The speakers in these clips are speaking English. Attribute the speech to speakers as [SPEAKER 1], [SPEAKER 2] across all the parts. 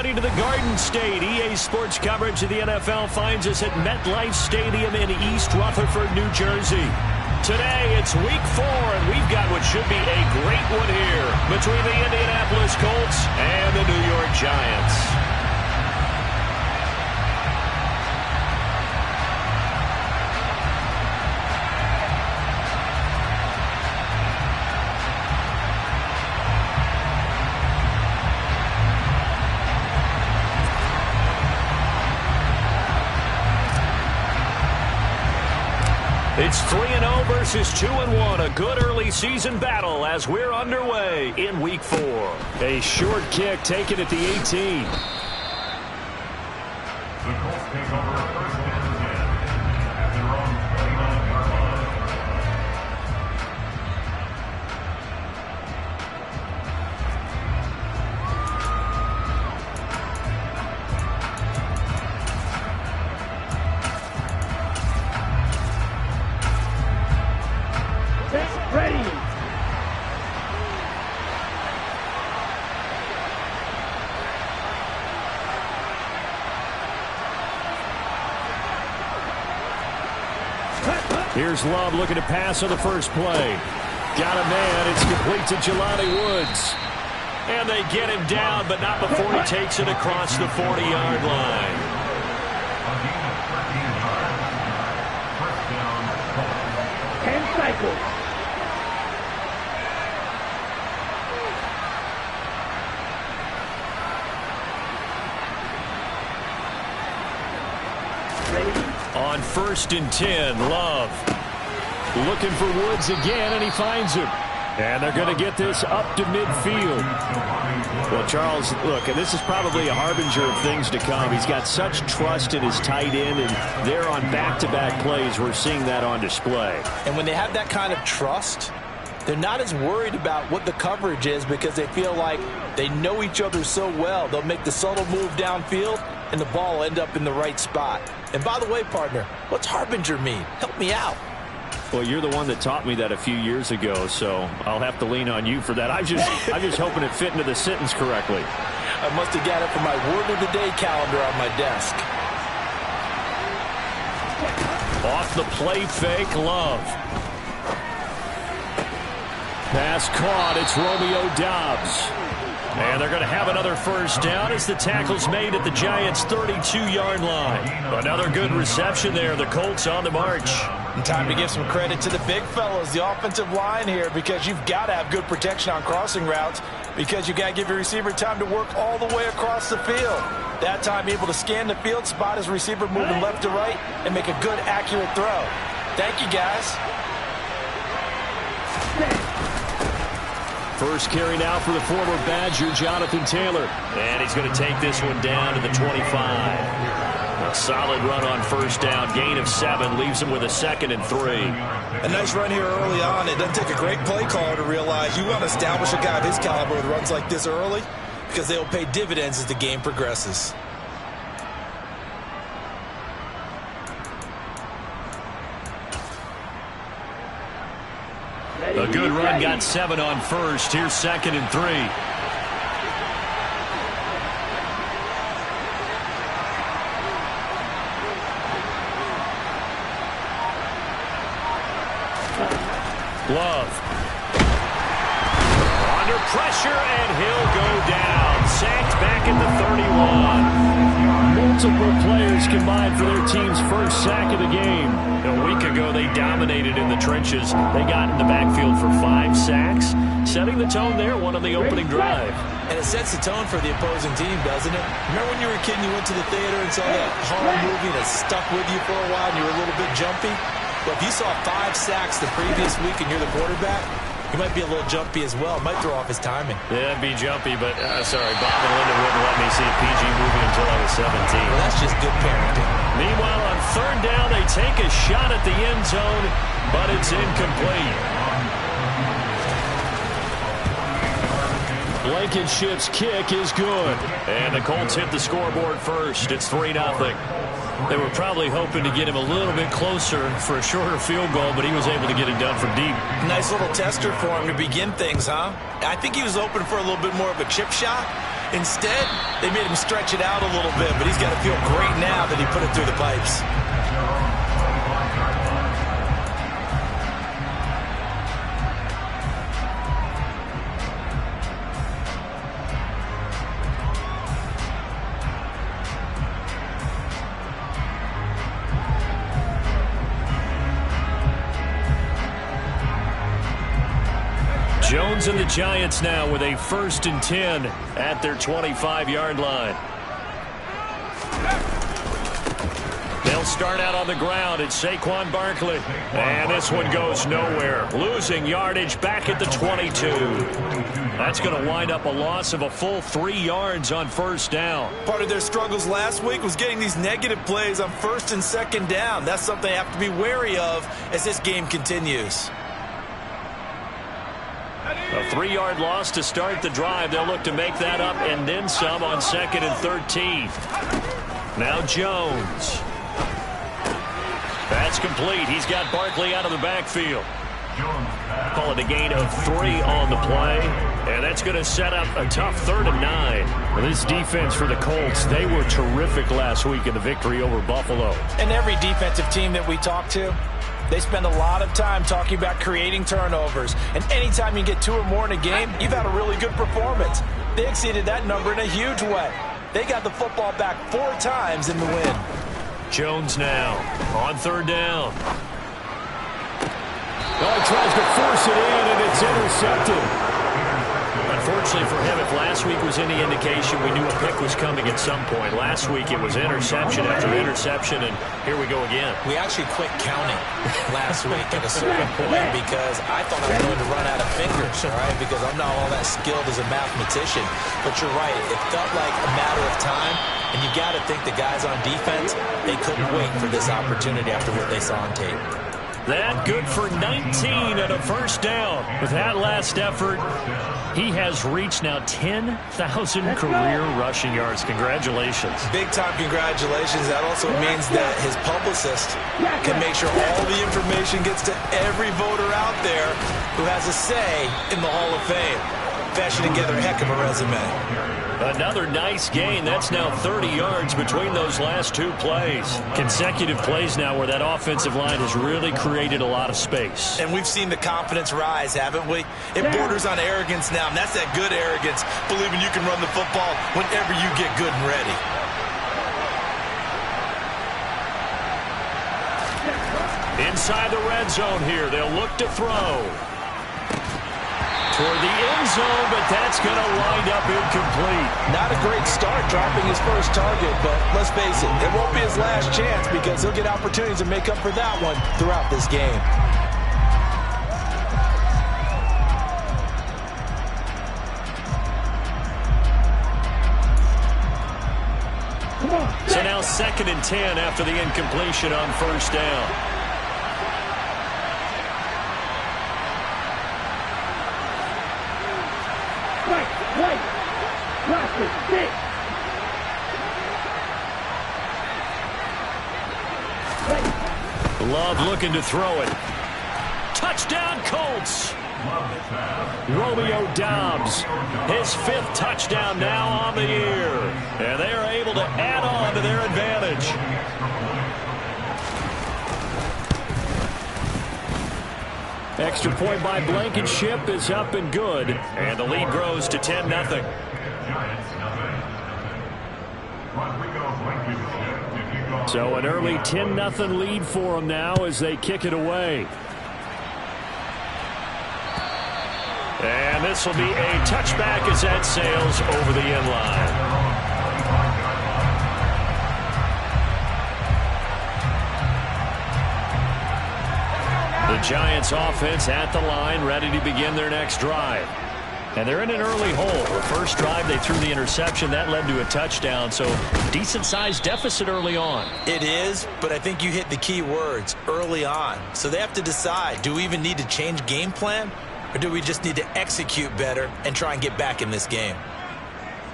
[SPEAKER 1] everybody to the Garden State. EA Sports coverage of the NFL finds us at MetLife Stadium in East Rutherford, New Jersey. Today, it's Week 4, and we've got what should be a great one here between the Indianapolis Colts and the New York Giants. It's 3-0 versus 2-1. A good early season battle as we're underway in Week 4. A short kick taken at the 18.
[SPEAKER 2] The Colts take over first and 10 at their own 29-yard line.
[SPEAKER 3] Ready.
[SPEAKER 1] Here's Love looking to pass on the first play. Got a man. It's complete to Jelani Woods. And they get him down, but not before he takes it across the 40-yard line.
[SPEAKER 2] A gain of 13 yards. First down, Colts.
[SPEAKER 3] 10 cycles.
[SPEAKER 1] On 1st and 10, Love looking for Woods again, and he finds him. And they're going to get this up to midfield. Well, Charles, look, this is probably a harbinger of things to come. He's got such trust in his tight end, and they're on back-to-back plays. We're seeing that on display.
[SPEAKER 4] And when they have that kind of trust, they're not as worried about what the coverage is because they feel like they know each other so well. They'll make the subtle move downfield, and the ball will end up in the right spot. And by the way, partner, what's harbinger mean? Help me out.
[SPEAKER 1] Well, you're the one that taught me that a few years ago, so I'll have to lean on you for that. I'm just hoping it fit into the sentence correctly.
[SPEAKER 4] I must have got it from my word of the day calendar on my desk.
[SPEAKER 1] Off the play fake, Love. Pass caught. It's Romeo Doubs. And they're going to have another first down as the tackle's made at the Giants' 32-yard line. Another good reception there. The Colts on the march.
[SPEAKER 4] And time to give some credit to the big fellas, the offensive line here, because you've got to have good protection on crossing routes because you've got to give your receiver time to work all the way across the field. That time able to scan the field, spot his receiver moving left to right, and make a good, accurate throw. Thank you, guys.
[SPEAKER 1] First carry now for the former Badger, Jonathan Taylor. And he's going to take this one down to the 25. A solid run on first down. Gain of 7 leaves him with a 2nd and 3.
[SPEAKER 4] A nice run here early on. It doesn't take a great play caller to realize you want to establish a guy of his caliber with runs like this early because they will pay dividends as the game progresses.
[SPEAKER 1] A good run, got 7 on first. Here's 2nd and 3. Love. Under pressure, and he'll go down. Sacked back at the 31. Multiple players combined for their team's first sack of the game. A week ago, they dominated in the trenches. They got in the backfield for 5 sacks, setting the tone there, one on the opening drive.
[SPEAKER 4] And it sets the tone for the opposing team, doesn't it? Remember when you were a kid and you went to the theater and saw that horror movie that stuck with you for a while and you were a little bit jumpy? Well, if you saw 5 sacks the previous week and you're the quarterback, he might be a little jumpy as well. Might throw off his timing.
[SPEAKER 1] Yeah, it'd be jumpy, but sorry, Bob and Linda wouldn't let me see a PG movie until I was 17.
[SPEAKER 4] Well, that's just good parenting.
[SPEAKER 1] Meanwhile, on 3rd down, they take a shot at the end zone, but it's incomplete. Blankenship's kick is good. And the Colts hit the scoreboard first. It's 3-0. They were probably hoping to get him a little bit closer for a shorter field goal, but he was able to get it done from deep.
[SPEAKER 4] Nice little tester for him to begin things, huh? I think he was open for a little bit more of a chip shot. Instead, they made him stretch it out a little bit, but he's got to feel great now that he put it through the pipes.
[SPEAKER 1] Jones and the Giants now with a 1st and 10 at their 25-yard line. They'll start out on the ground. It's Saquon Barkley. And this one goes nowhere. Losing yardage back at the 22. That's going to wind up a loss of a full 3 yards on 1st down.
[SPEAKER 4] Part of their struggles last week was getting these negative plays on 1st and 2nd down. That's something they have to be wary of as this game continues.
[SPEAKER 1] A 3-yard loss to start the drive. They'll look to make that up and then some on 2nd and 13. Now Jones. That's complete. He's got Barkley out of the backfield. Call it a gain of 3 on the play. And that's going to set up a tough 3rd and 9. Well, this defense for the Colts, they were terrific last week in the victory over Buffalo.
[SPEAKER 4] And every defensive team that we talk to, they spend a lot of time talking about creating turnovers. And anytime you get 2 or more in a game, you've had a really good performance. They exceeded that number in a huge way. They got the football back 4 times in the win.
[SPEAKER 1] Jones now on 3rd down. Oh, he tries to force it in, and it's intercepted. Unfortunately for him, if last week was any indication, we knew a pick was coming at some point. Last week it was interception after interception, and here we go again.
[SPEAKER 3] We actually quit counting last week at a certain point because I thought I was going to run out of fingers, all right, because I'm not all that skilled as a mathematician. But you're right, it felt like a matter of time, and you got to think the guys on defense, they couldn't wait for this opportunity after what they saw on tape.
[SPEAKER 1] That good for 19 and a 1st down. With that last effort, he has reached now 10,000 career rushing yards. Congratulations.
[SPEAKER 4] Big-time congratulations. That also means that his publicist can make sure all the information gets to every voter out there who has a say in the Hall of Fame. Fashioning together a heck of a resume.
[SPEAKER 1] Another nice gain. That's now 30 yards between those last 2 plays. Consecutive plays now where that offensive line has really created a lot of space.
[SPEAKER 4] And we've seen the confidence rise, haven't we? It borders on arrogance now, and that's that good arrogance, believing you can run the football whenever you get good and ready.
[SPEAKER 1] Inside the red zone here, they'll look to throw. Toward the end zone, but that's going to wind up incomplete.
[SPEAKER 4] Not a great start dropping his first target, but let's face it, it won't be his last chance because he'll get opportunities to make up for that one throughout this game.
[SPEAKER 1] So now 2nd and 10 after the incompletion on 1st down. Love looking to throw it. Touchdown, Colts. Romeo Doubs, his 5th touchdown now on the year. And they are able to add on to their advantage. Extra point by Blankenship is up and good. And the lead grows to 10-0. So an early 10-0 lead for them now as they kick it away. And this will be a touchback as that sails over the end line. The Giants offense at the line, ready to begin their next drive. And they're in an early hole. The first drive, they threw the interception. That led to a touchdown, so decent-sized deficit early on.
[SPEAKER 4] It is, but I think you hit the key words, early on. So they have to decide, do we even need to change game plan, or do we just need to execute better and try and get back in this game?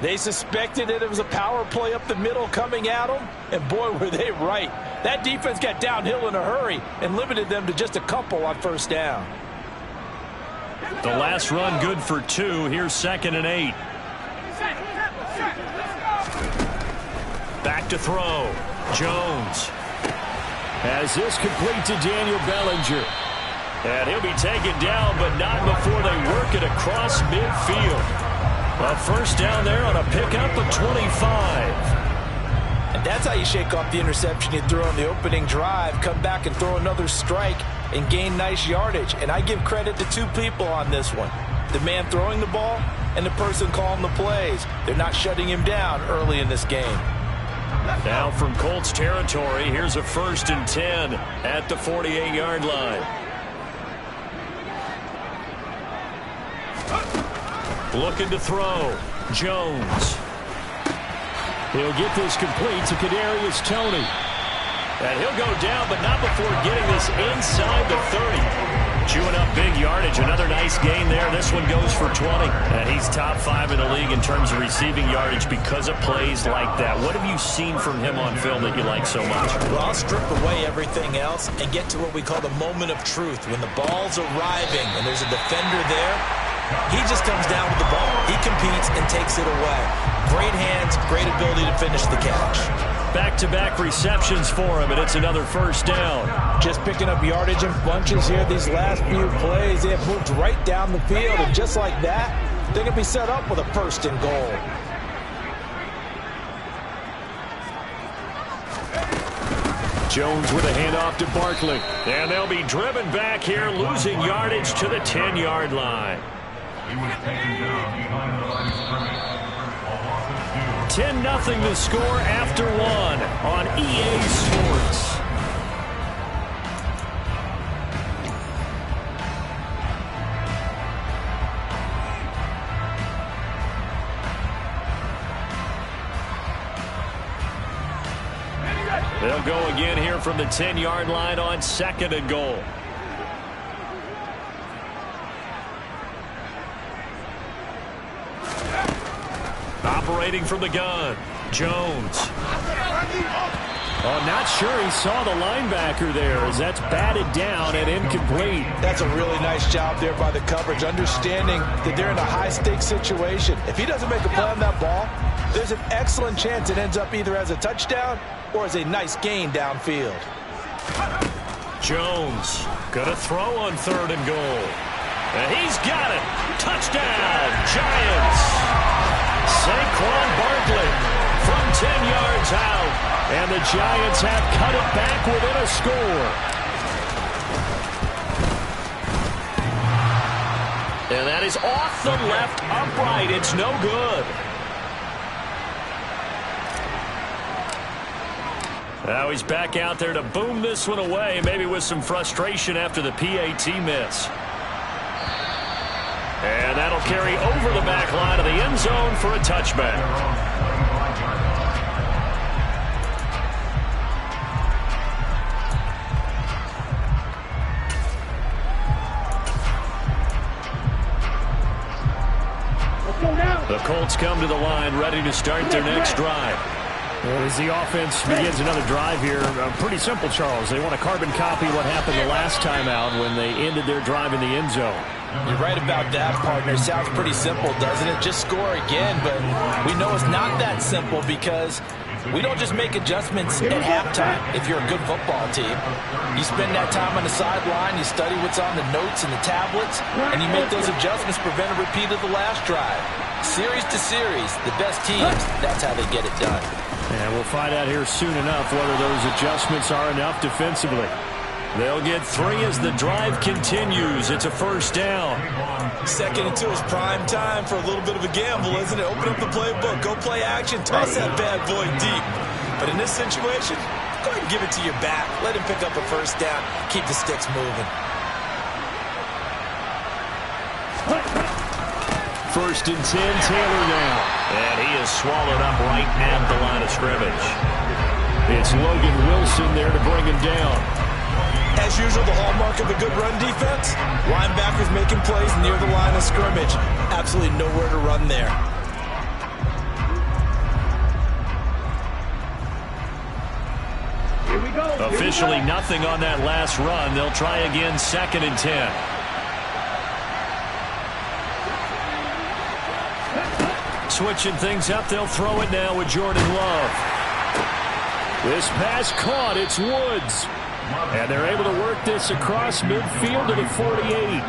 [SPEAKER 4] They suspected that it was a power play up the middle coming at them, and boy, were they right. That defense got downhill in a hurry and limited them to just a couple on 1st down.
[SPEAKER 1] The last run good for 2. Here's 2nd and 8. Back to throw. Jones has this complete to Daniel Bellinger. And he'll be taken down, but not before they work it across midfield. A first down there on a pickup of 25.
[SPEAKER 4] And that's how you shake off the interception you threw on the opening drive. Come back and throw another strike and gain nice yardage. And I give credit to two people on this one. The man throwing the ball and the person calling the plays. They're not shutting him down early in this game.
[SPEAKER 1] Now from Colts territory, here's a 1st and 10 at the 48-yard line. Looking to throw. Jones. He'll get this complete to Kadarius Toney. And he'll go down, but not before getting this inside the 30. Chewing up big yardage. Another nice gain there. This one goes for 20. And he's top 5 in the league in terms of receiving yardage because of plays like that. What have you seen from him on film that you like so much?
[SPEAKER 3] Well, I'll strip away everything else and get to what we call the moment of truth. When the ball's arriving and there's a defender there, he just comes down with the ball. He competes and takes it away. Great hands, great ability to finish the catch.
[SPEAKER 1] Back-to-back receptions for him, and it's another first down.
[SPEAKER 4] Just picking up yardage in bunches here these last few plays. They have moved right down the field, and just like that, they're going to be set up with a 1st and goal.
[SPEAKER 1] Jones with a handoff to Barkley. And they'll be driven back here, losing yardage to the 10-yard line.
[SPEAKER 2] He was taken down behind the line of scrimmage.
[SPEAKER 1] 10-0 the score after 1 on EA Sports. They'll go again here from the 10-yard line on 2nd and goal. Operating from the gun, Jones. Oh, not sure he saw the linebacker there as that's batted down and incomplete.
[SPEAKER 4] That's a really nice job there by the coverage, understanding that they're in a high-stakes situation. If he doesn't make a play on that ball, there's an excellent chance it ends up either as a touchdown or as a nice gain downfield.
[SPEAKER 1] Jones gonna throw on 3rd and goal. And he's got it. Touchdown, Giants. Saquon Barkley from 10 yards out. And the Giants have cut it back within a score. And that is off the left upright. It's no good. Now he's back out there to boom this one away, maybe with some frustration after the PAT miss. And that'll carry over the back line of the end zone for a touchback. The Colts come to the line, ready to start their next drive. Well, as the offense begins another drive here, pretty simple, Charles. They want to carbon copy what happened the last time out when they ended their drive in the end zone.
[SPEAKER 4] You're right about that, partner. Sounds pretty simple, doesn't it? Just score again, but we know it's not that simple because we don't just make adjustments at halftime if you're a good football team. You spend that time on the sideline, you study what's on the notes and the tablets, and you make those adjustments, prevent a repeat of the last drive. Series to series, the best teams, that's how they get it done.
[SPEAKER 1] And we'll find out here soon enough whether those adjustments are enough defensively. They'll get 3 as the drive continues. It's a first down.
[SPEAKER 3] 2nd and 2 is prime time for a little bit of a gamble, isn't it? Open up the playbook, go play action, toss that bad boy deep. But in this situation, go ahead and give it to your back. Let him pick up a first down. Keep the sticks moving.
[SPEAKER 1] 1st and 10, Taylor now. And he is swallowed up right at the line of scrimmage. It's Logan Wilson there to bring him down.
[SPEAKER 3] As usual, the hallmark of a good run defense, linebackers making plays near the line of scrimmage. Absolutely nowhere to run there.
[SPEAKER 2] Here we go.
[SPEAKER 1] Officially nothing on that last run. They'll try again, 2nd and 10. Switching things up, they'll throw it now with Jordan Love. This pass caught. It's Woods. And they're able to work this across midfield to the 48.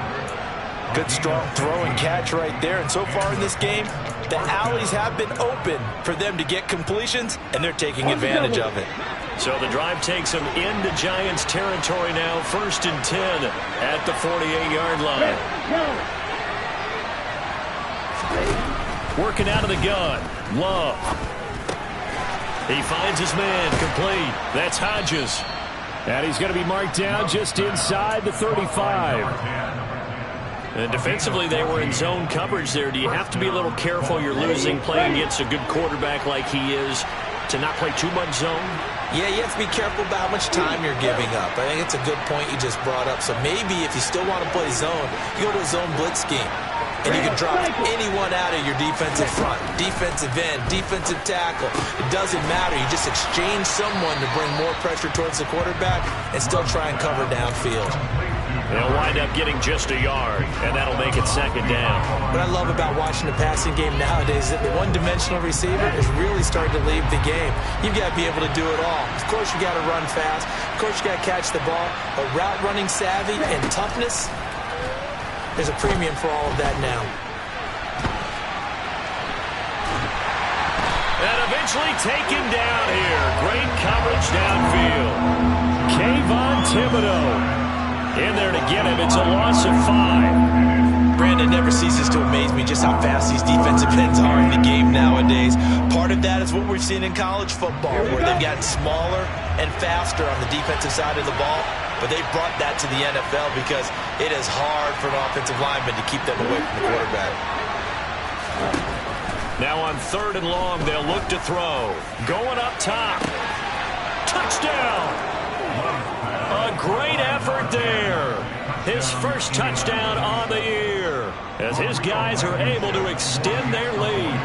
[SPEAKER 4] Good strong throw and catch right there. And so far in this game, the alleys have been open for them to get completions, and they're taking advantage of it.
[SPEAKER 1] So the drive takes them into Giants territory now. 1st and 10 at the 48-yard line. Working out of the gun. Love. He finds his man. Complete. That's Hodges. And he's going to be marked down just inside the 35. And defensively, they were in zone coverage there. Do you have to be a little careful? You're losing, playing against a good quarterback like he is, to not play too much zone?
[SPEAKER 3] Yeah, you have to be careful about how much time you're giving up. I think it's a good point you just brought up. So maybe if you still want to play zone, you go to a zone blitz scheme. And you can drop anyone out of your defensive front, defensive end, defensive tackle. It doesn't matter. You just exchange someone to bring more pressure towards the quarterback and still try and cover downfield.
[SPEAKER 1] They'll wind up getting just a yard, and that'll make it 2nd down.
[SPEAKER 3] What I love about watching the passing game nowadays is that the one-dimensional receiver is really starting to leave the game. You've got to be able to do it all. Of course, you got to run fast. Of course, you got to catch the ball. But route running savvy and toughness, there's a premium for all of that now.
[SPEAKER 1] And eventually taken down here. Great coverage downfield. Kayvon Thibodeau in there to get him. It's a loss of 5.
[SPEAKER 3] Brandon, never ceases to amaze me just how fast these defensive ends are in the game nowadays. Part of that is what we've seen in college football, where they've gotten smaller and faster on the defensive side of the ball. But they've brought that to the NFL because it is hard for an offensive lineman to keep them away from the quarterback.
[SPEAKER 1] Now on 3rd and long, they'll look to throw. Going up top. Touchdown! A great effort there. His first touchdown on the year as his guys are able to extend their lead.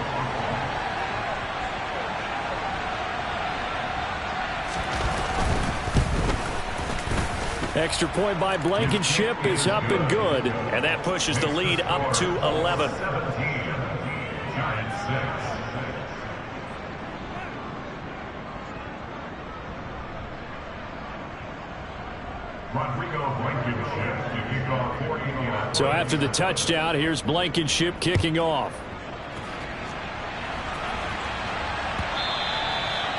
[SPEAKER 1] Extra point by Blankenship is up and good. And that pushes the lead up to 11. So after the touchdown, here's Blankenship kicking off.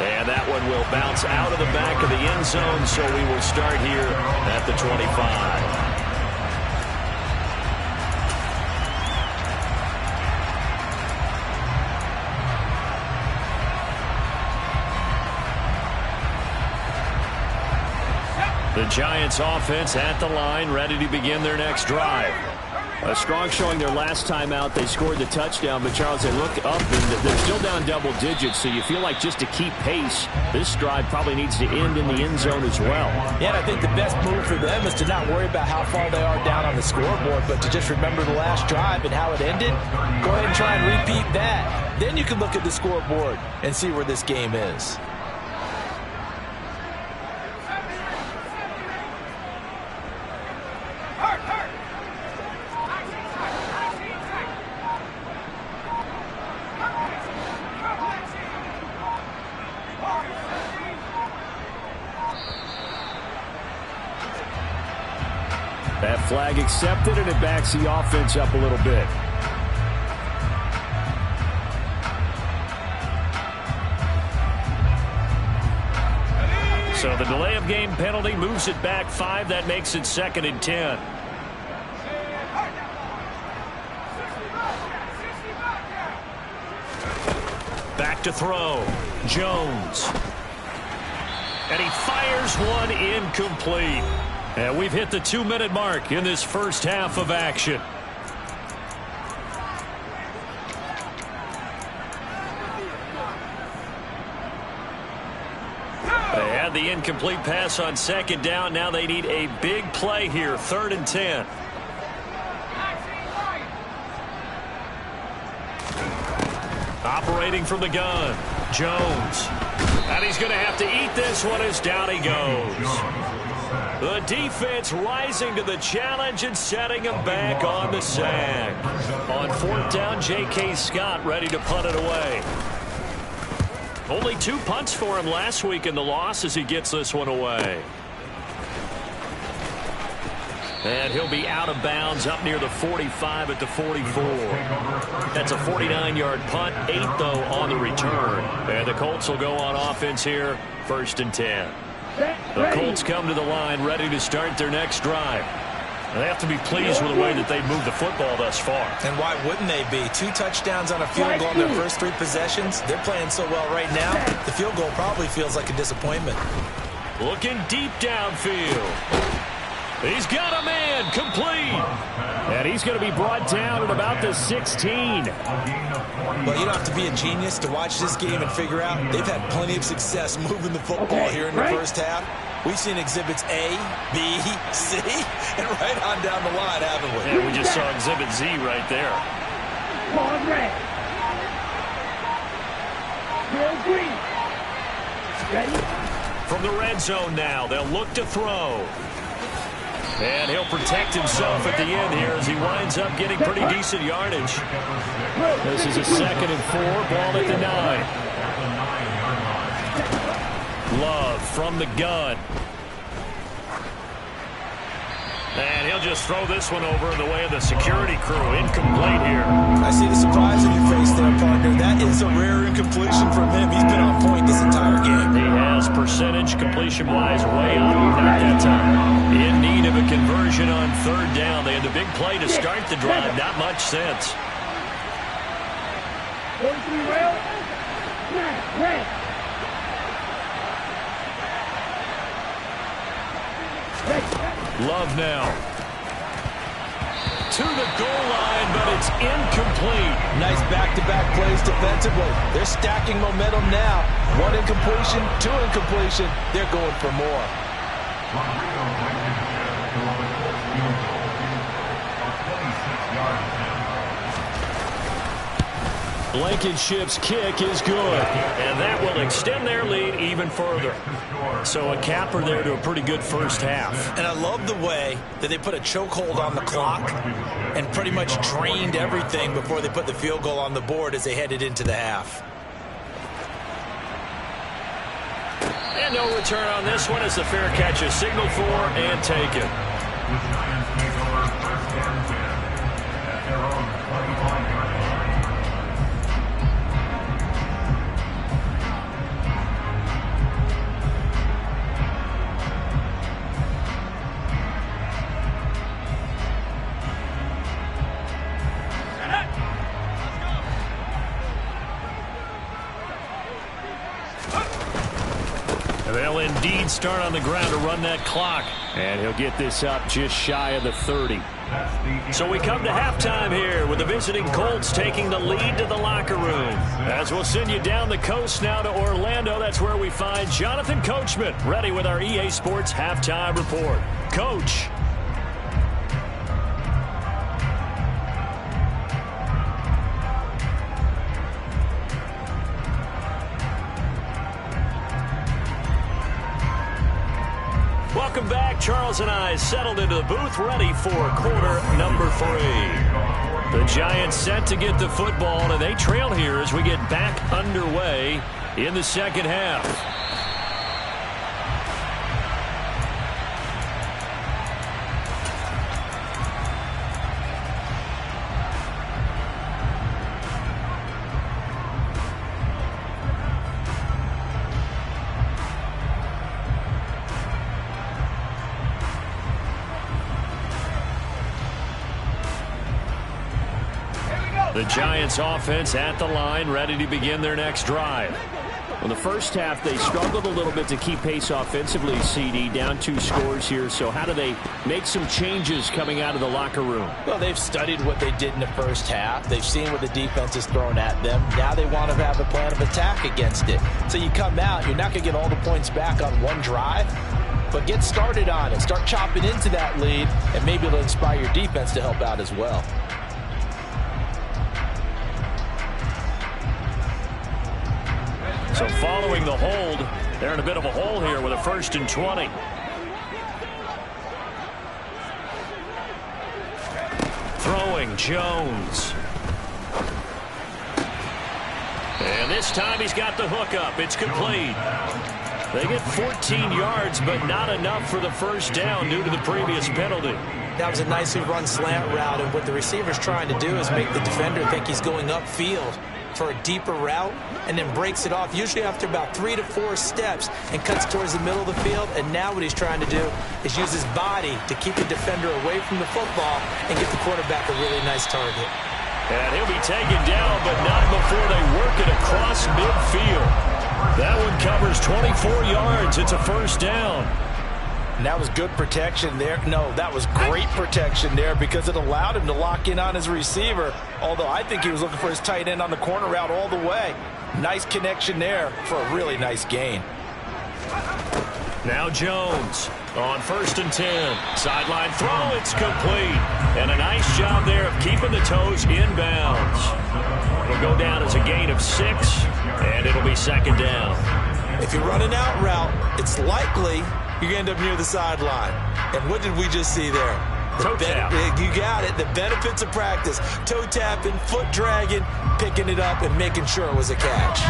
[SPEAKER 1] And that one will bounce out of the back of the end zone, so we will start here at the 25. The Giants offense at the line, ready to begin their next drive. A strong showing their last time out. They scored the touchdown, but Charles, they look up and they're still down double digits, so you feel like just to keep pace, this drive probably needs to end in the end zone as well.
[SPEAKER 4] Yeah, and I think the best move for them is to not worry about how far they are down on the scoreboard, but to just remember the last drive and how it ended. Go ahead and try and repeat that. Then you can look at the scoreboard and see where this game is.
[SPEAKER 1] That flag accepted, and it backs the offense up a little bit. So the delay of game penalty moves it back 5. That makes it 2nd and 10. Back to throw. Jones. And he fires one incomplete. And we've hit the 2-minute mark in this first half of action. They had the incomplete pass on 2nd down. Now they need a big play here. 3rd and 10. Operating from the gun. Jones. And he's going to have to eat this one as down he goes. The defense rising to the challenge and setting him back on the sack. On 4th down, J.K. Scott ready to punt it away. Only 2 punts for him last week in the loss as he gets this one away. And he'll be out of bounds up near the 45 at the 44. That's a 49-yard punt, 8 though on the return. And the Colts will go on offense here, 1st and 10. The Colts come to the line ready to start their next drive. And they have to be pleased with the way that they've moved the football thus far.
[SPEAKER 3] And why wouldn't they be? 2 touchdowns on a field goal in their first 3 possessions. They're playing so well right now, the field goal probably feels like a disappointment.
[SPEAKER 1] Looking deep downfield. He's got a man, complete. And he's going to be brought down at about the 16.
[SPEAKER 3] Well, you don't have to be a genius to watch this game and figure out they've had plenty of success moving the football here in the first half. We've seen exhibits A, B, C, and right on down the line, haven't we?
[SPEAKER 1] Yeah, we just saw exhibit Z right there. From the red zone now, they'll look to throw. And he'll protect himself at the end here as he winds up getting pretty decent yardage. This is a 2nd and 4, ball at the 9. Love from the gun. And he'll just throw this one over in the way of the security crew. Incomplete here.
[SPEAKER 3] I see the surprise in your face there, partner. That is a rare incompletion from him. He's been on point this entire game.
[SPEAKER 1] He has percentage completion-wise way up. Not that time. In need of a conversion on 3rd down. They had the big play to start the drive. Not much sense. Love now. To the goal line, but it's incomplete.
[SPEAKER 3] Nice back-to-back plays defensively. They're stacking momentum now. 1 incompletion, 2 incompletion. They're going for more.
[SPEAKER 1] Blankenship's kick is good, and that will extend their lead even further. So a capper there to a pretty good first half.
[SPEAKER 3] And I love the way that they put a chokehold on the clock and pretty much drained everything before they put the field goal on the board as they headed into the half.
[SPEAKER 1] And no return on this one as the fair catch is signaled for and taken.
[SPEAKER 2] The Giants take over 1st and 10 at their own 25-yard line.
[SPEAKER 1] They'll indeed start on the ground to run that clock. And he'll get this up just shy of the 30. So we come to halftime here with the visiting Colts taking the lead to the locker room. As we'll send you down the coast now to Orlando, that's where we find Jonathan Coachman ready with our EA Sports halftime report. Coach. Welcome back. Charles and I settled into the booth ready for quarter number 3. The Giants set to get the football, and they trail here as we get back underway in the second half. The Giants offense at the line, ready to begin their next drive. In the first half, they struggled a little bit to keep pace offensively, CD, down 2 scores here. So how do they make some changes coming out of the locker room?
[SPEAKER 3] Well, they've studied what they did in the first half. They've seen what the defense is throwing at them. Now they want to have a plan of attack against it. So you come out, you're not going to get all the points back on one drive, but get started on it. Start chopping into that lead, and maybe it'll inspire your defense to help out as well.
[SPEAKER 1] So following the hold, they're in a bit of a hole here with a 1st and 20. Throwing Jones. And this time he's got the hook up. It's complete. They get 14 yards, but not enough for the first down due to the previous penalty.
[SPEAKER 3] That was a nicely run slant route, and what the receiver's trying to do is make the defender think he's going upfield for a deeper route, and then breaks it off, usually after about 3 to 4 steps, and cuts towards the middle of the field. And now what he's trying to do is use his body to keep the defender away from the football and get the quarterback a really nice target.
[SPEAKER 1] And he'll be taken down, but not before they work it across midfield. That one covers 24 yards. It's a first down.
[SPEAKER 4] And that was good protection there. No, that was great protection there because it allowed him to lock in on his receiver, although I think he was looking for his tight end on the corner route all the way. Nice connection there for a really nice gain.
[SPEAKER 1] Now Jones on 1st and 10. Sideline throw, it's complete. And a nice job there of keeping the toes inbounds. It'll go down as a gain of 6, and it'll be 2nd down.
[SPEAKER 3] If you run an out route, it's likely you're going to end up near the sideline. And what did we just see there?
[SPEAKER 1] Toe tap.
[SPEAKER 3] You got it. The benefits of practice. Toe tapping, foot dragging, picking it up, and making sure it was a catch.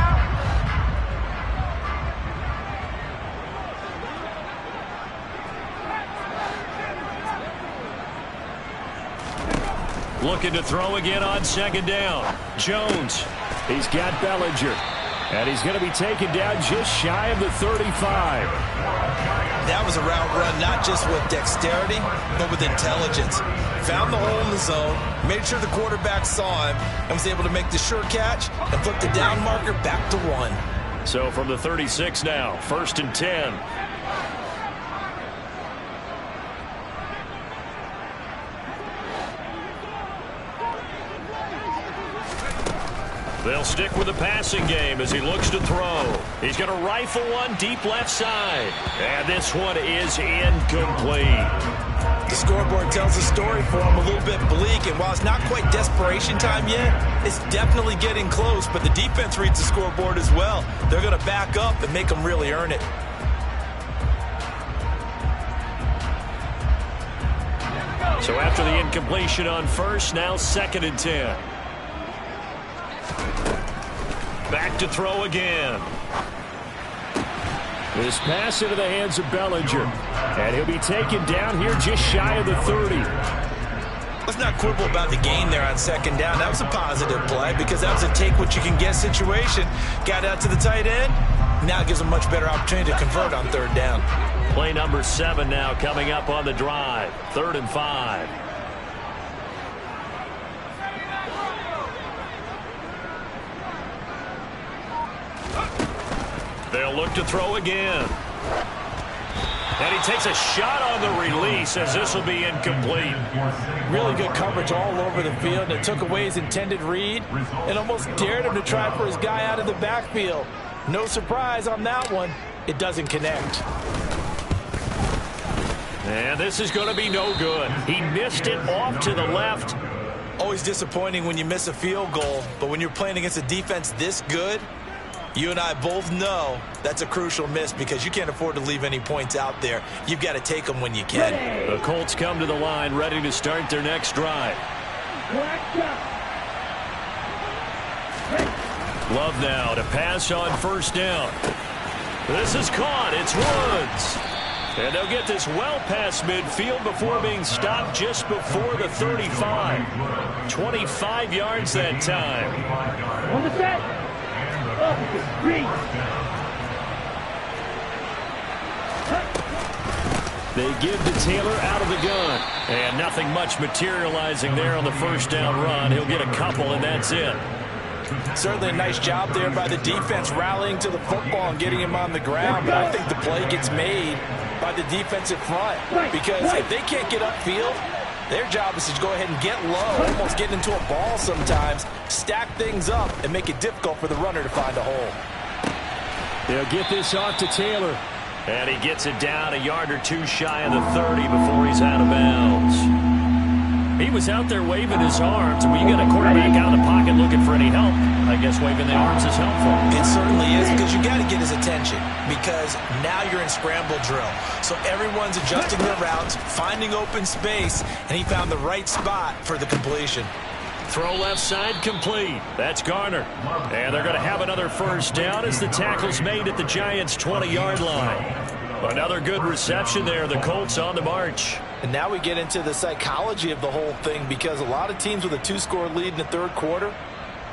[SPEAKER 1] Looking to throw again on 2nd down. Jones. He's got Bellinger. And he's going to be taken down just shy of the 35.
[SPEAKER 3] That was a route run not just with dexterity, but with intelligence. Found the hole in the zone, made sure the quarterback saw him, and was able to make the sure catch and flip the down marker back to 1.
[SPEAKER 1] So from the 36 now, 1st and 10. They'll stick with the passing game as he looks to throw. He's going to rifle one deep left side. And this one is incomplete.
[SPEAKER 3] The scoreboard tells a story for him, a little bit bleak, and while it's not quite desperation time yet, it's definitely getting close, but the defense reads the scoreboard as well. They're going to back up and make them really earn it.
[SPEAKER 1] So after the incompletion on 1st, now 2nd and 10. Back to throw again. This pass into the hands of Bellinger. And he'll be taken down here just shy of the 30.
[SPEAKER 3] Let's not quibble about the gain there on 2nd down. That was a positive play because that was a take-what-you-can-get situation. Got out to the tight end. Now it gives them much better opportunity to convert on 3rd down.
[SPEAKER 1] Play number 7 now coming up on the drive. 3rd and 5. They'll look to throw again. And he takes a shot on the release as this will be incomplete.
[SPEAKER 4] Really good coverage all over the field, and it took away his intended read and almost dared him to try for his guy out of the backfield. No surprise on that one. It doesn't connect.
[SPEAKER 1] And this is going to be no good. He missed it off to the left.
[SPEAKER 3] Always disappointing when you miss a field goal, but when you're playing against a defense this good, you and I both know that's a crucial miss because you can't afford to leave any points out there. You've got to take them when you can.
[SPEAKER 1] The Colts come to the line ready to start their next drive. Love now to pass on 1st down. This is caught. It's Woods. And they'll get this well past midfield before being stopped just before the 35. 25 yards that time.
[SPEAKER 5] On the set.
[SPEAKER 1] They give to Taylor out of the gun. And nothing much materializing there on the 1st down run. He'll get a couple, and that's it.
[SPEAKER 4] Certainly a nice job there by the defense rallying to the football and getting him on the ground. But I think the play gets made by the defensive front because if they can't get upfield, their job is to go ahead and get low, almost get into a ball sometimes, stack things up, and make it difficult for the runner to find a hole.
[SPEAKER 1] They'll get this off to Taylor. And he gets it down a yard or two shy of the 30 before he's out of bounds. He was out there waving his arms. When you got a quarterback out of the pocket looking for any help, I guess waving the arms is helpful.
[SPEAKER 3] It certainly is because you got to get his attention because now you're in scramble drill. So everyone's adjusting their routes, finding open space, and he found the right spot for the completion.
[SPEAKER 1] Throw left side complete. That's Garner. And they're going to have another first down as the tackle's made at the Giants' 20-yard line. Another good reception there. The Colts on the march.
[SPEAKER 4] And now we get into the psychology of the whole thing, because a lot of teams with a 2-score lead in the third quarter,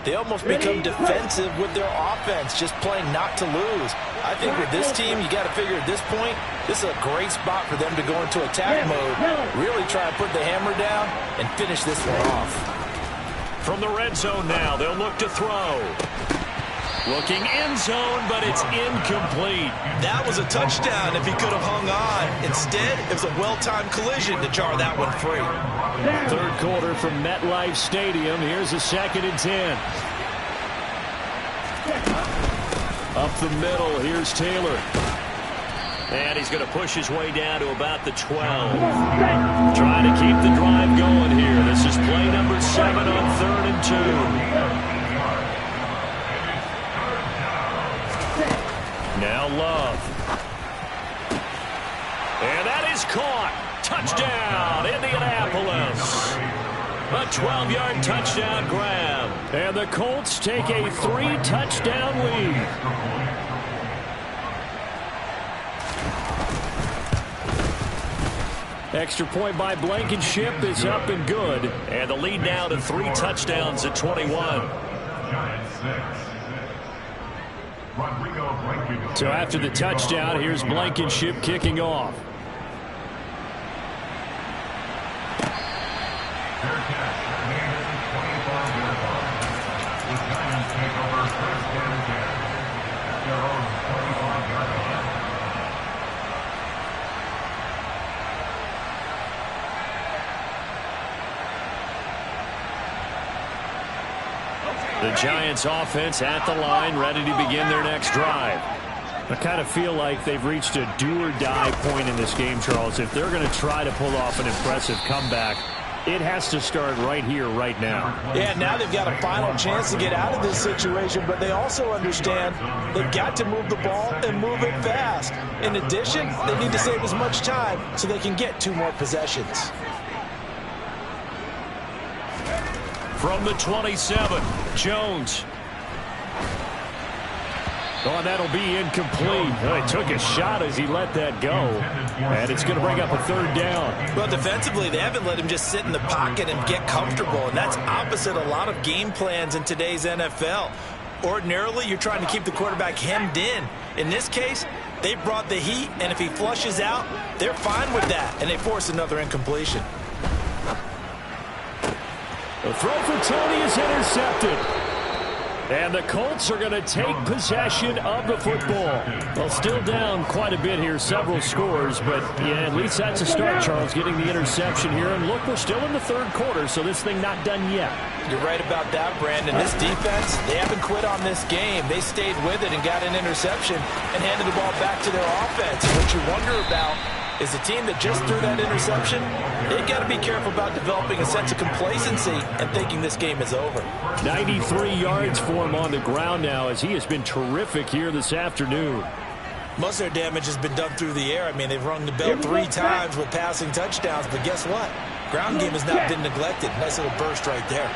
[SPEAKER 4] they almost become defensive with their offense, just playing not to lose. I think with this team, you got to figure at this point, this is a great spot for them to go into attack mode, really try and put the hammer down and finish this one off.
[SPEAKER 1] From the red zone now, they'll look to throw. Looking end zone, but it's incomplete.
[SPEAKER 3] That was a touchdown if he could have hung on. Instead, it was a well-timed collision to jar that one free.
[SPEAKER 1] Third quarter from MetLife Stadium. Here's a 2nd and 10. Up the middle, here's Taylor. And he's going to push his way down to about the 12. Trying to keep the drive going here. This is play number 7 on 3rd and 2. Now Love. And that is caught. Touchdown, Indianapolis. A 12-yard touchdown grab. And the Colts take a 3-touchdown lead. Extra point by Blankenship is up and good. And the lead now to 3 touchdowns at 21. So after the touchdown, here's Blankenship kicking off. The Giants offense at the line, ready to begin their next drive. I kind of feel like they've reached a do-or-die point in this game, Charles. If they're going to try to pull off an impressive comeback, it has to start right here, right now.
[SPEAKER 4] Yeah, now they've got a final chance to get out of this situation, but they also understand they've got to move the ball and move it fast. In addition, they need to save as much time so they can get 2 more possessions.
[SPEAKER 1] From the 27, Jones. Oh, that'll be incomplete. Oh, he took a shot as he let that go. And it's going to bring up a 3rd down.
[SPEAKER 3] Well, defensively, they haven't let him just sit in the pocket and get comfortable. And that's opposite a lot of game plans in today's NFL. Ordinarily, you're trying to keep the quarterback hemmed in. In this case, they brought the heat, and if he flushes out, they're fine with that. And they force another incompletion.
[SPEAKER 1] The throw for Tony is intercepted. And the Colts are going to take possession of the football. Well, still down quite a bit here, several scores, but yeah, at least that's a start, Charles, getting the interception here. And look, we're still in the 3rd quarter, so this thing not done yet.
[SPEAKER 4] You're right about that, Brandon. This defense, they haven't quit on this game. They stayed with it and got an interception and handed the ball back to their offense. What you wonder about is the team that just threw that interception, they've got to be careful about developing a sense of complacency and thinking this game is over.
[SPEAKER 1] 93 yards for him on the ground now, as he has been terrific here this afternoon.
[SPEAKER 3] Most of their damage has been done through the air. I mean, they've rung the bell 3 times with passing touchdowns, but guess what? Ground game has not been neglected. Nice little burst right there.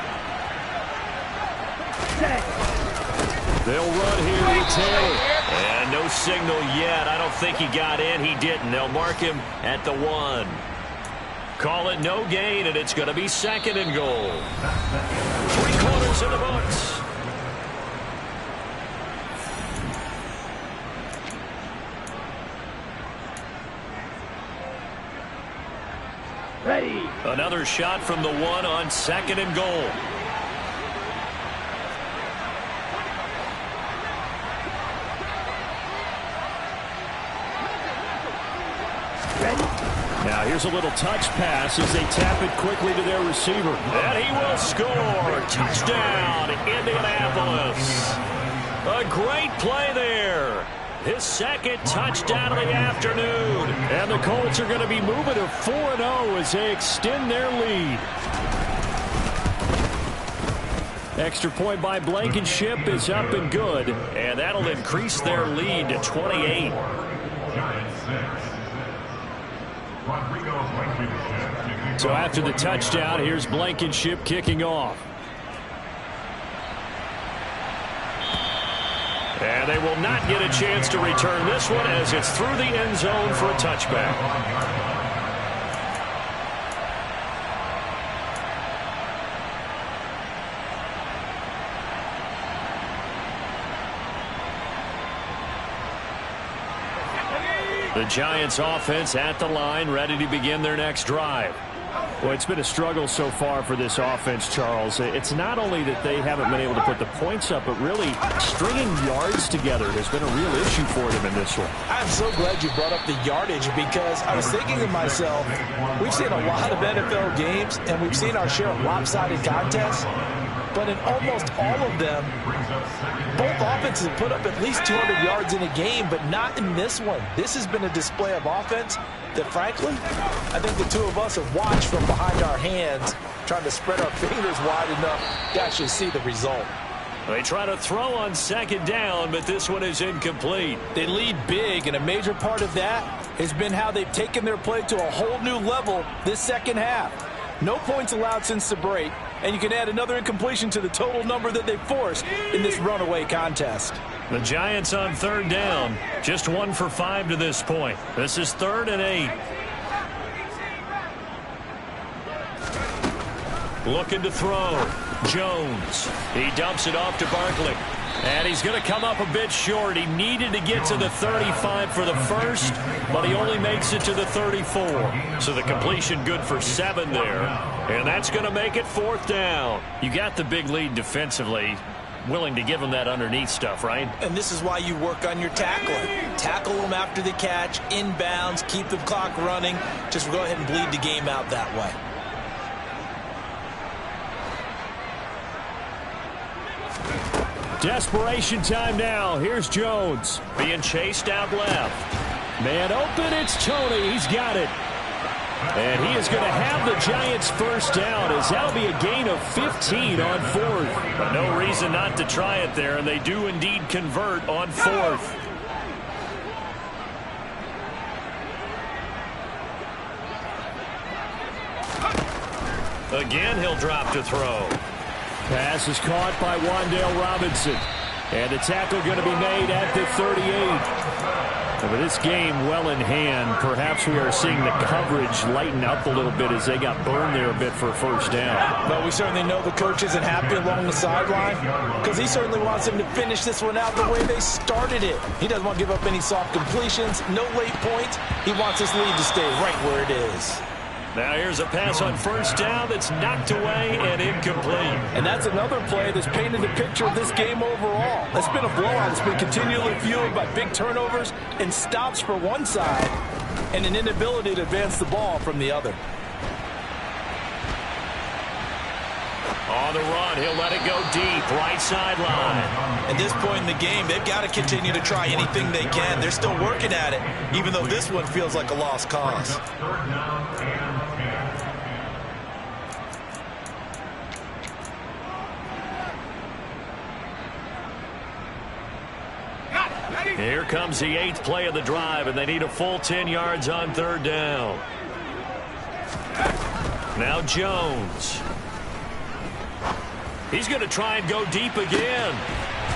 [SPEAKER 1] They'll run here with Taylor. And no signal yet. I don't think he got in. He didn't. They'll mark him at the 1. Call it no gain, and it's going to be 2nd and goal. 3 quarters in the books.
[SPEAKER 5] Ready.
[SPEAKER 1] Another shot from the 1 on 2nd and goal. Now here's a little touch pass as they tap it quickly to their receiver. And he will score. Touchdown, Indianapolis. A great play there. His 2nd touchdown of the afternoon. And the Colts are going to be moving to 4-0 as they extend their lead. Extra point by Blankenship is up and good. And that'll increase their lead to 28. So after the touchdown, here's Blankenship kicking off. And they will not get a chance to return this one as it's through the end zone for a touchback. The Giants offense at the line, ready to begin their next drive. Well, it's been a struggle so far for this offense, Charles. It's not only that they haven't been able to put the points up, but really stringing yards together has been a real issue for them in this one.
[SPEAKER 4] I'm so glad you brought up the yardage because I was thinking to myself, we've seen a lot of NFL games, and we've seen our share of lopsided contests. But in almost all of them, both offenses have put up at least 200 yards in a game, but not in this one. This has been a display of offense that, frankly, I think the two of us have watched from behind our hands, trying to spread our fingers wide enough to actually see the result.
[SPEAKER 1] They try to throw on second down, but this one is incomplete.
[SPEAKER 4] They lead big, and a major part of that has been how they've taken their play to a whole new level this second half. No points allowed since the break, and you can add another incompletion to the total number that they forced in this runaway contest.
[SPEAKER 1] The Giants on third down, just 1 for 5 to this point. This is 3rd and 8. Looking to throw. Jones. He dumps it off to Barkley. And he's going to come up a bit short. He needed to get to the 35 for the first, but he only makes it to the 34. So the completion good for 7 there. And that's going to make it 4th down. You got the big lead defensively. Willing to give them that underneath stuff, right?
[SPEAKER 3] And this is why you work on your tackling. Tackle them after the catch, inbounds, keep the clock running. Just go ahead and bleed the game out that way.
[SPEAKER 1] Desperation time now. Here's Jones being chased out left. Man open, it's Tony. He's got it. And he is going to have the Giants first down as that'll be a gain of 15 on 4th. But no reason not to try it there, and they do indeed convert on 4th. Again, he'll drop to throw. Pass is caught by Wan'Dale Robinson. And the tackle going to be made at the 38. And with this game well in hand, perhaps we are seeing the coverage lighten up a little bit as they got burned there a bit for a first down.
[SPEAKER 4] But we certainly know the coach isn't happy along the sideline because he certainly wants them to finish this one out the way they started it. He doesn't want to give up any soft completions, no late points. He wants his lead to stay right where it is.
[SPEAKER 1] Now here's a pass on first down that's knocked away and incomplete.
[SPEAKER 4] And that's another play that's painted the picture of this game overall. It's been a blowout. It's been continually fueled by big turnovers and stops for one side and an inability to advance the ball from the other.
[SPEAKER 1] On the run, he'll let it go deep, right sideline.
[SPEAKER 3] At this point in the game, they've got to continue to try anything they can. They're still working at it, even though this one feels like a lost cause.
[SPEAKER 1] Here comes the 8th play of the drive, and they need a full 10 yards on third down. Now Jones. He's going to try and go deep again.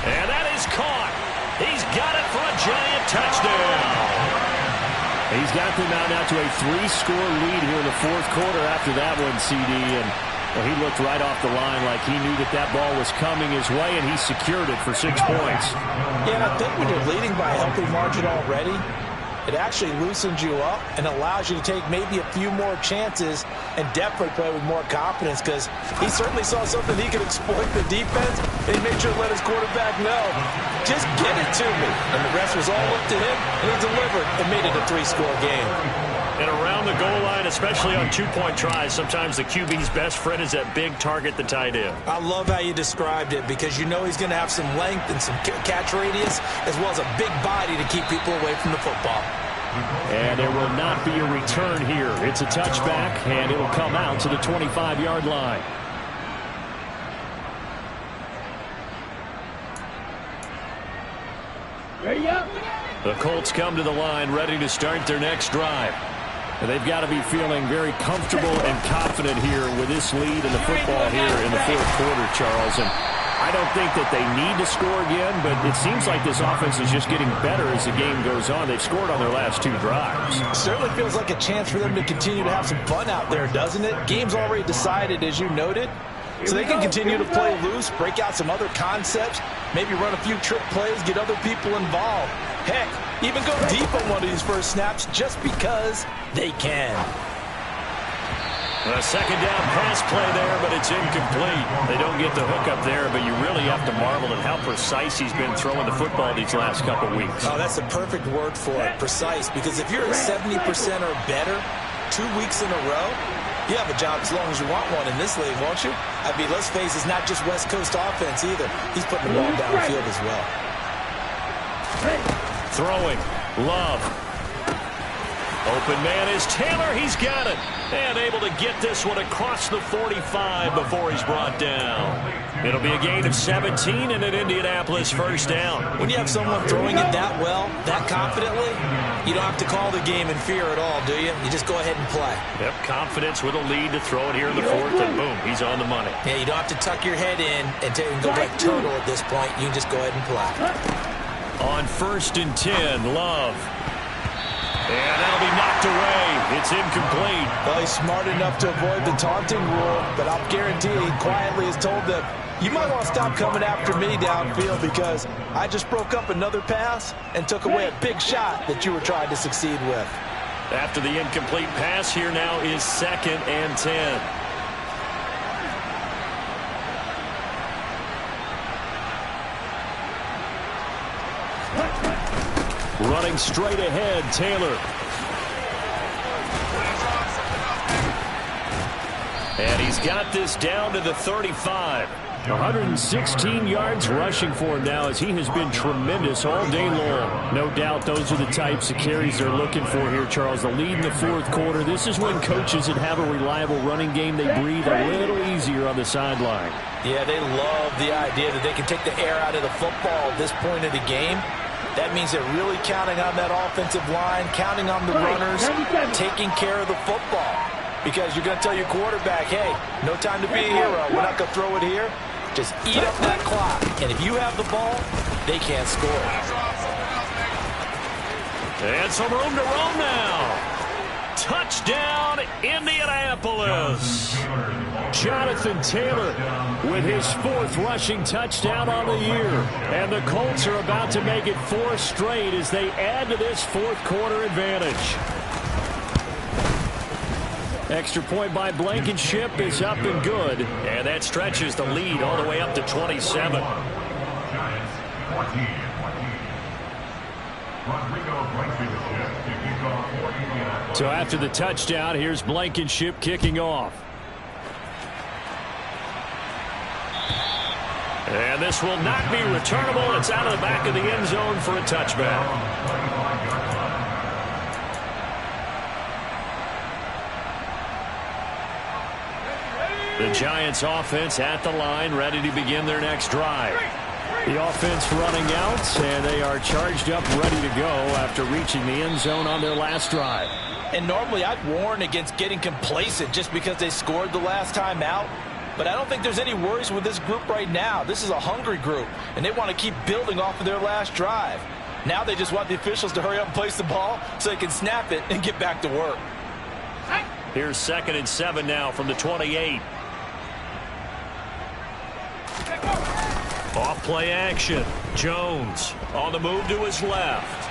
[SPEAKER 1] And that is caught. He's got it for a Giant touchdown. He's got them out to a 3-score lead here in the 4th quarter after that one, CD. And well, he looked right off the line like he knew that that ball was coming his way, and he secured it for 6 points.
[SPEAKER 4] Yeah, and I think when you're leading by a healthy margin already, it actually loosens you up and allows you to take maybe a few more chances and definitely play with more confidence because he certainly saw something he could exploit the defense, and he made sure to let his quarterback know, just get it to me. And the rest was all up to him, and he delivered and made it a 3-score game.
[SPEAKER 1] And around the goal line, especially on 2-point tries, sometimes the QB's best friend is that big target, the tight end.
[SPEAKER 3] I love how you described it because you know he's going to have some length and some catch radius as well as a big body to keep people away from the football.
[SPEAKER 1] And there will not be a return here. It's a touchback, and it'll come out to the 25-yard line. The Colts come to the line ready to start their next drive. They've got to be feeling very comfortable and confident here with this lead in the football here in the 4th quarter, Charles. And I don't think that they need to score again, but it seems like this offense is just getting better as the game goes on. They've scored on their last 2 drives.
[SPEAKER 4] Certainly feels like a chance for them to continue to have some fun out there, doesn't it? Game's already decided, as you noted. So they can continue to play loose, break out some other concepts, maybe run a few trick plays, get other people involved. Heck, even go deep on one of these first snaps just because they can.
[SPEAKER 1] A second down pass play there, but it's incomplete. They don't get the hook up there, but you really have to marvel at how precise he's been throwing the football these last couple weeks.
[SPEAKER 3] Oh, that's the perfect word for it, precise, because if you're at 70% or better 2 weeks in a row, you have a job as long as you want one in this league, won't you? I mean, let's face it, it's not just West Coast offense either. He's putting the ball downfield as well.
[SPEAKER 1] Throwing, Love. Open man is Taylor. He's got it. And able to get this one across the 45 before he's brought down. It'll be a gain of 17 and an Indianapolis first down.
[SPEAKER 3] When you have someone throwing it that well, that confidently, you don't have to call the game in fear at all, do you? You just go ahead and play.
[SPEAKER 1] Yep, confidence with a lead to throw it here in the 4th, and boom, he's on the money.
[SPEAKER 3] Yeah, you don't have to tuck your head in and go like turtle at this point. You just go ahead and play.
[SPEAKER 1] On 1st and 10, Love. And that'll be knocked away. It's incomplete.
[SPEAKER 4] Well, he's smart enough to avoid the taunting rule, but I'll guarantee he quietly has told them, you might want to stop coming after me downfield because I just broke up another pass and took away a big shot that you were trying to succeed with.
[SPEAKER 1] After the incomplete pass, here now is 2nd and 10. Running straight ahead, Taylor. And he's got this down to the 35. 116 yards rushing for him now as he has been tremendous all day long. No doubt those are the types of carries they're looking for here, Charles. The lead in the 4th quarter. This is when coaches that have a reliable running game, they breathe a little easier on the sideline.
[SPEAKER 4] Yeah, they love the idea that they can take the air out of the football at this point of the game. That means they're really counting on that offensive line, counting on the runners, taking care of the football. Because you're going to tell your quarterback, hey, no time to be a hero. We're not going to throw it here. Just eat up that clock. And if you have the ball, they can't score.
[SPEAKER 1] And some room to roam now. Touchdown, Indianapolis. Jonathan Taylor with his 4th rushing touchdown on the year. And the Colts are about to make it 4 straight as they add to this 4th quarter advantage. Extra point by Blankenship is up and good. And that stretches the lead all the way up to 27. So after the touchdown, here's Blankenship kicking off. And this will not be returnable. It's out of the back of the end zone for a touchback. The Giants offense at the line, ready to begin their next drive. The offense running out, and they are charged up, ready to go after reaching the end zone on their last drive.
[SPEAKER 4] And normally I'd warn against getting complacent just because they scored the last time out. But I don't think there's any worries with this group right now. This is a hungry group, and they want to keep building off of their last drive. Now they just want the officials to hurry up and place the ball so they can snap it and get back to work.
[SPEAKER 1] Here's 2nd and 7 now from the 28. Off play action. Jones on the move to his left.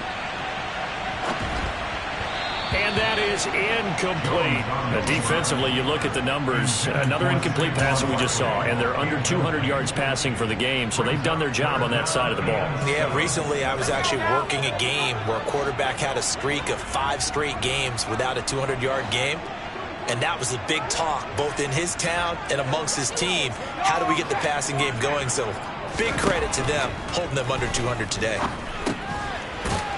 [SPEAKER 1] And that is incomplete. Defensively, you look at the numbers. Another incomplete pass that we just saw, and they're under 200 yards passing for the game, so they've done their job on that side of the ball.
[SPEAKER 3] Yeah, recently I was actually working a game where a quarterback had a streak of 5 straight games without a 200-yard game. And that was a big talk, both in his town and amongst his team. How do we get the passing game going? So big credit to them, holding them under 200 today.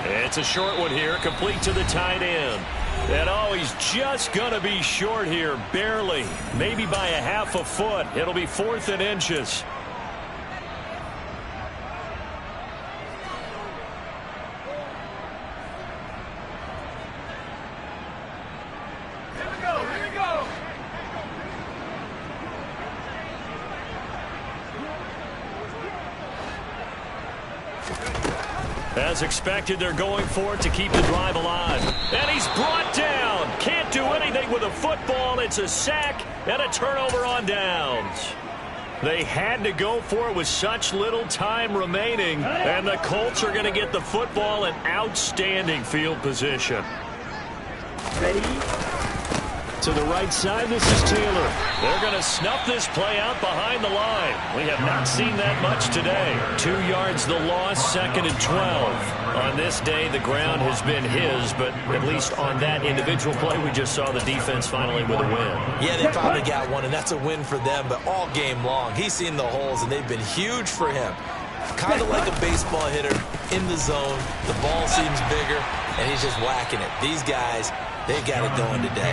[SPEAKER 1] It's a short one here, complete to the tight end. And oh, he's just going to be short here, barely. Maybe by a half a foot. It'll be 4th and inches. As expected, they're going for it to keep the drive alive. And he's brought down. Can't do anything with a football. It's a sack and a turnover on downs. They had to go for it with such little time remaining. And the Colts are going to get the football in outstanding field position.
[SPEAKER 5] Ready?
[SPEAKER 1] To the right side, this is Taylor. They're going to snuff this play out behind the line. We have not seen that much today. 2 yards the loss, 2nd and 12. On this day, the ground has been his, but at least on that individual play, we just saw the defense finally with a win.
[SPEAKER 3] Yeah, they finally got one, and that's a win for them, but all game long, he's seen the holes, and they've been huge for him. Kind of like a baseball hitter in the zone. The ball seems bigger, and he's just whacking it. These guys, they've got it going today.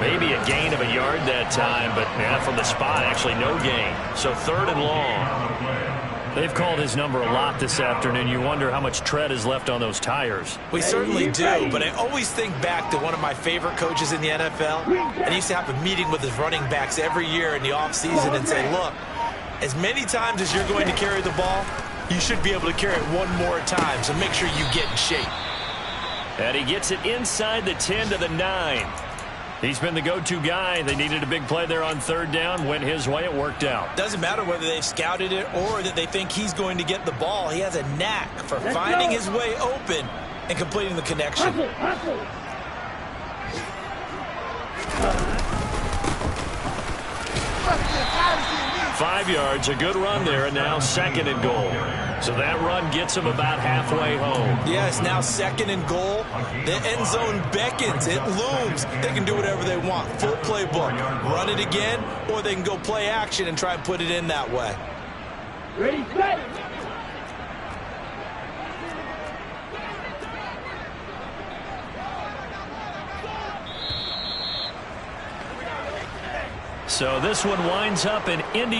[SPEAKER 1] Maybe a gain of a yard that time, but yeah, from the spot, actually no gain. So 3rd and long. They've called his number a lot this afternoon. You wonder how much tread is left on those tires.
[SPEAKER 3] We certainly do, but I always think back to one of my favorite coaches in the NFL. And he used to have a meeting with his running backs every year in the offseason and say, look, as many times as you're going to carry the ball, you should be able to carry it one more time, so make sure you get in shape.
[SPEAKER 1] And he gets it inside the 10 to the 9. He's been the go-to guy. They needed a big play there on 3rd down. Went his way. It worked out.
[SPEAKER 3] Doesn't matter whether they've scouted it or that they think he's going to get the ball. He has a knack for finding his way open and completing the connection.
[SPEAKER 1] 5 yards, a good run there, and now 2nd and goal. So that run gets him about halfway home.
[SPEAKER 3] Yeah, it's now 2nd and goal. The end zone beckons. It looms. They can do whatever they want. Full playbook. Run it again, or they can go play action and try and put it in that way.
[SPEAKER 5] Ready, set.
[SPEAKER 1] So this one winds up in India.